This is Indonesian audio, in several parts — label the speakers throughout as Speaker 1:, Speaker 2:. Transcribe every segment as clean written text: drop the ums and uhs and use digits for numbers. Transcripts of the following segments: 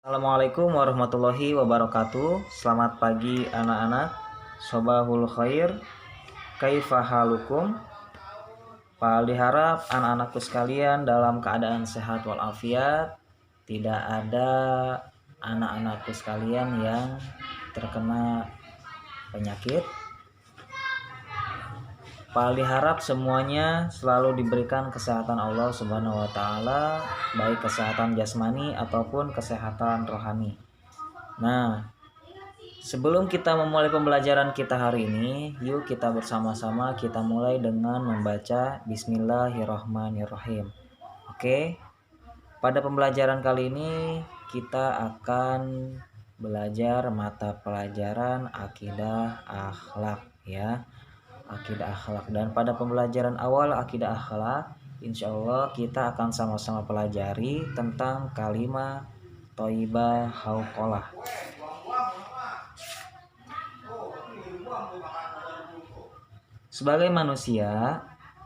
Speaker 1: Assalamualaikum warahmatullahi wabarakatuh. Selamat pagi anak-anak. Sobahul khair. Kaifa halukum? Pak diharap anak-anakku sekalian dalam keadaan sehat walafiat. Tidak ada anak-anakku sekalian yang terkena penyakit. Pak diharap semuanya selalu diberikan kesehatan Allah Subhanahu wa taala, baik kesehatan jasmani ataupun kesehatan rohani. Nah, sebelum kita memulai pembelajaran kita hari ini, yuk kita bersama-sama kita mulai dengan membaca Bismillahirrahmanirrahim. Oke, pada pembelajaran kali ini kita akan belajar mata pelajaran akidah akhlak ya. Akidah akhlak, dan pada pembelajaran awal akidah akhlak, insya Allah kita akan sama-sama pelajari tentang kalimat thayyibah hauqalah. Sebagai manusia,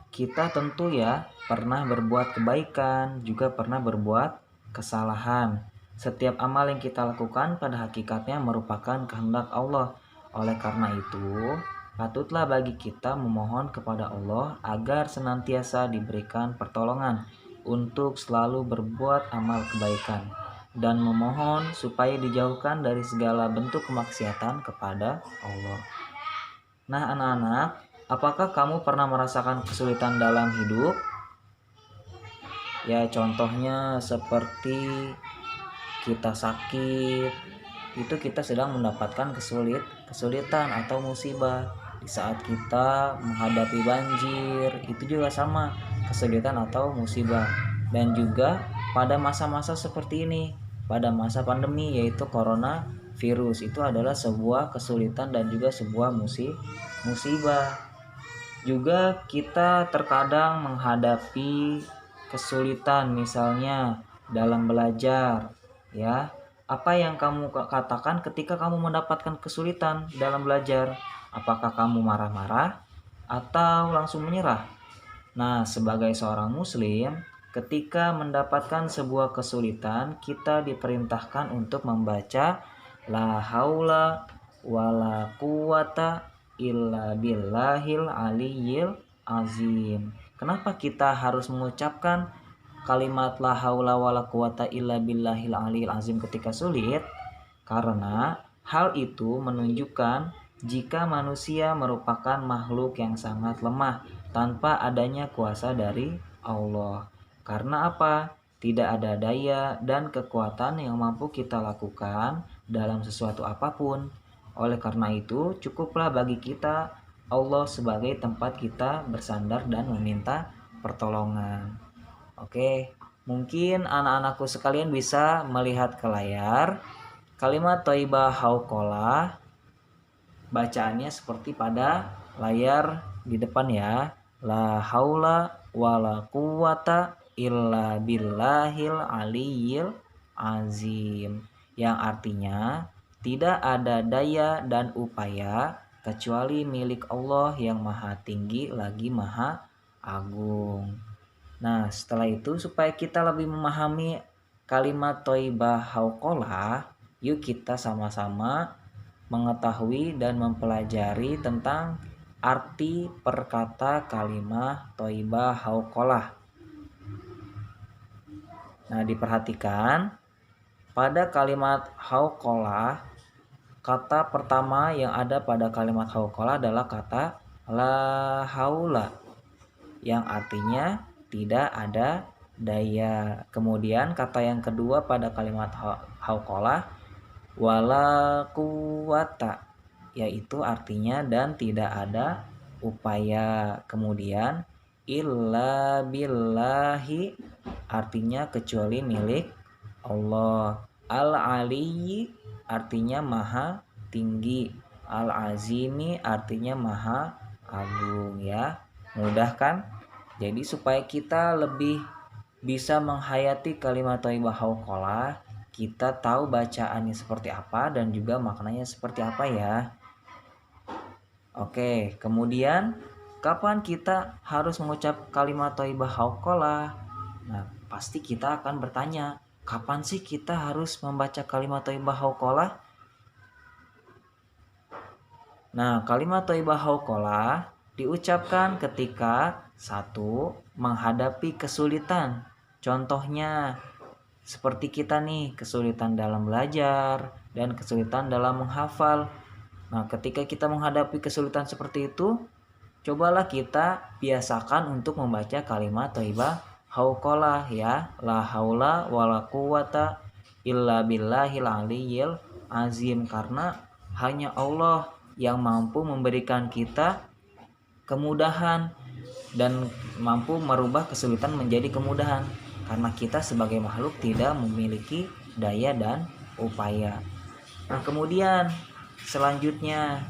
Speaker 1: kita tentu ya pernah berbuat kebaikan, juga pernah berbuat kesalahan. Setiap amal yang kita lakukan pada hakikatnya merupakan kehendak Allah. Oleh karena itu, patutlah bagi kita memohon kepada Allah agar senantiasa diberikan pertolongan untuk selalu berbuat amal kebaikan dan memohon supaya dijauhkan dari segala bentuk kemaksiatan kepada Allah. Nah anak-anak, apakah kamu pernah merasakan kesulitan dalam hidup? Ya contohnya seperti kita sakit, itu kita sedang mendapatkan kesulitan atau musibah. Di saat kita menghadapi banjir, itu juga sama, kesulitan atau musibah. Dan juga pada masa-masa seperti ini, pada masa pandemi yaitu corona virus, itu adalah sebuah kesulitan dan juga sebuah musibah. Juga kita terkadang menghadapi kesulitan misalnya dalam belajar ya. Apa yang kamu katakan ketika kamu mendapatkan kesulitan dalam belajar? Apakah kamu marah-marah atau langsung menyerah? Nah, sebagai seorang muslim, ketika mendapatkan sebuah kesulitan, kita diperintahkan untuk membaca la haula wala quwata illa billahil aliyyil azim. Kenapa kita harus mengucapkan kalimat la haula wala quwata illa billahil aliyil azim ketika sulit? Karena hal itu menunjukkan jika manusia merupakan makhluk yang sangat lemah tanpa adanya kuasa dari Allah. Karena apa? Tidak ada daya dan kekuatan yang mampu kita lakukan dalam sesuatu apapun. Oleh karena itu, cukuplah bagi kita Allah sebagai tempat kita bersandar dan meminta pertolongan. Oke, mungkin anak-anakku sekalian bisa melihat ke layar kalimat thayyibah hauqalah. Bacaannya seperti pada layar di depan ya. La haula wala quwata illa billahil aliyyil azim. Yang artinya tidak ada daya dan upaya kecuali milik Allah yang maha tinggi lagi maha agung. Nah, setelah itu supaya kita lebih memahami kalimat thayyibah hauqalah, yuk kita sama-sama mengetahui dan mempelajari tentang arti perkata kalimat thayyibah hauqalah. Nah, diperhatikan pada kalimat hauqalah, kata pertama yang ada pada kalimat hauqalah adalah kata la haula, yang artinya tidak ada daya. Kemudian kata yang kedua pada kalimat hauqalah wala quwata, yaitu artinya dan tidak ada upaya. Kemudian illa billahi, artinya kecuali milik Allah. Al-aliyyi artinya maha tinggi. Al-azimi artinya maha agung ya. Mudah kan? Jadi supaya kita lebih bisa menghayati kalimat thayyibah hauqalah, kita tahu bacaannya seperti apa dan juga maknanya seperti apa ya. Oke, kemudian kapan kita harus mengucap kalimat thayyibah hauqalah? Nah, pasti kita akan bertanya, Kapan sih kita harus membaca kalimat thayyibah hauqalah? Nah, kalimat thayyibah hauqalah diucapkan ketika satu, menghadapi kesulitan. Contohnya seperti kita nih, kesulitan dalam belajar dan kesulitan dalam menghafal. Nah, ketika kita menghadapi kesulitan seperti itu, cobalah kita biasakan untuk membaca kalimat thayyibah hauqalah ya. La haula wala quwata illa billahil aliyyil azim, karena hanya Allah yang mampu memberikan kita kemudahan dan mampu merubah kesulitan menjadi kemudahan, karena kita sebagai makhluk tidak memiliki daya dan upaya. Nah, kemudian selanjutnya,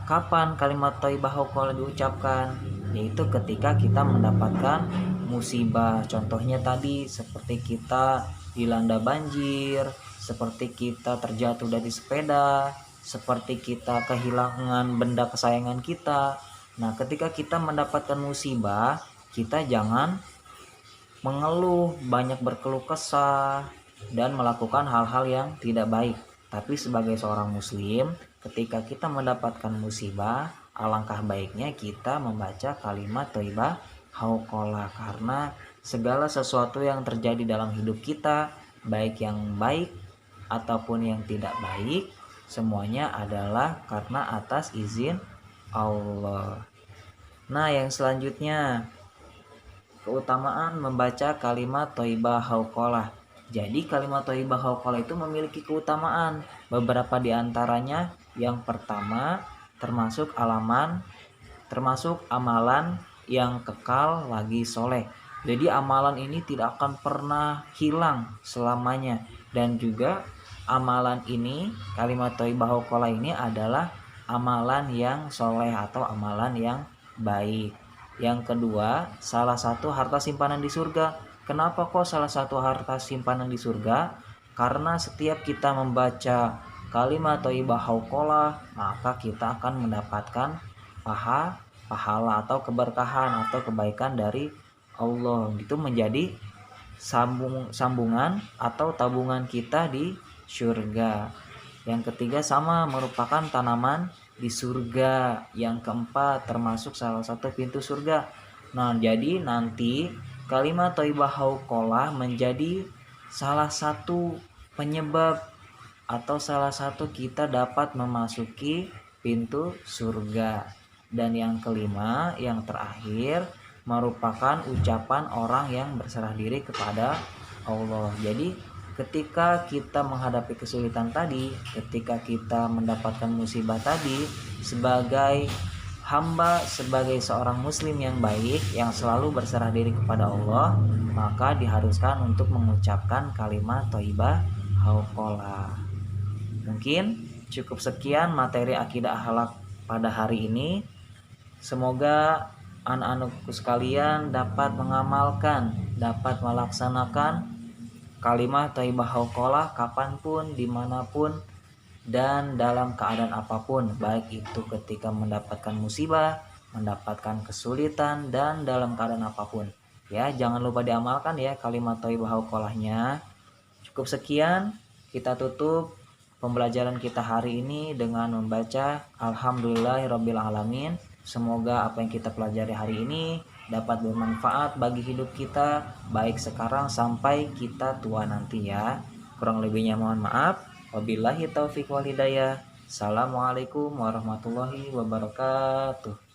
Speaker 1: kapan kalimat thayyibah hauqalah diucapkan? Yaitu ketika kita mendapatkan musibah. Contohnya tadi seperti kita dilanda banjir, seperti kita terjatuh dari sepeda, seperti kita kehilangan benda kesayangan kita. Nah, ketika kita mendapatkan musibah, kita jangan mengeluh, banyak berkeluh kesah, dan melakukan hal-hal yang tidak baik. Tapi sebagai seorang muslim, ketika kita mendapatkan musibah, alangkah baiknya kita membaca kalimat thayyibah hauqalah, karena segala sesuatu yang terjadi dalam hidup kita, baik yang baik ataupun yang tidak baik, semuanya adalah karena atas izin Allah. Nah, yang selanjutnya, keutamaan membaca kalimat thayyibah hauqalah. Jadi kalimat thayyibah hauqalah itu memiliki keutamaan. Beberapa di antaranya, yang pertama termasuk amalan yang kekal lagi soleh. Jadi amalan ini tidak akan pernah hilang selamanya. Dan juga amalan ini, kalimat thayyibah hauqalah ini adalah amalan yang soleh atau amalan yang baik. Yang kedua, salah satu harta simpanan di surga. Kenapa kok salah satu harta simpanan di surga? Karena setiap kita membaca kalimat thayyibah hauqalah, maka kita akan mendapatkan pahala atau keberkahan atau kebaikan dari Allah. Itu menjadi sambungan atau tabungan kita di surga. Yang ketiga, sama merupakan tanaman di surga. Yang keempat, termasuk salah satu pintu surga. Nah, jadi nanti kalimat thayyibah hauqalah menjadi salah satu penyebab atau salah satu kita dapat memasuki pintu surga. Dan yang kelima, yang terakhir, merupakan ucapan orang yang berserah diri kepada Allah. Jadi ketika kita menghadapi kesulitan tadi, ketika kita mendapatkan musibah tadi, sebagai hamba, sebagai seorang muslim yang baik, yang selalu berserah diri kepada Allah, maka diharuskan untuk mengucapkan kalimat thayyibah hauqalah. Mungkin cukup sekian materi akidah akhlak pada hari ini. Semoga anak-anakku sekalian dapat mengamalkan, dapat melaksanakan kalimat thayyibah hauqalah kapanpun, dimanapun, dan dalam keadaan apapun, baik itu ketika mendapatkan musibah, mendapatkan kesulitan, dan dalam keadaan apapun. Ya, jangan lupa diamalkan ya kalimat thayyibah hauqalahnya. Cukup sekian, kita tutup pembelajaran kita hari ini dengan membaca Alhamdulillahirabbil alamin. Semoga apa yang kita pelajari hari ini dapat bermanfaat bagi hidup kita, baik sekarang sampai kita tua nanti ya. Kurang lebihnya mohon maaf. Wabillahi taufiq wal hidayah. Assalamualaikum warahmatullahi wabarakatuh.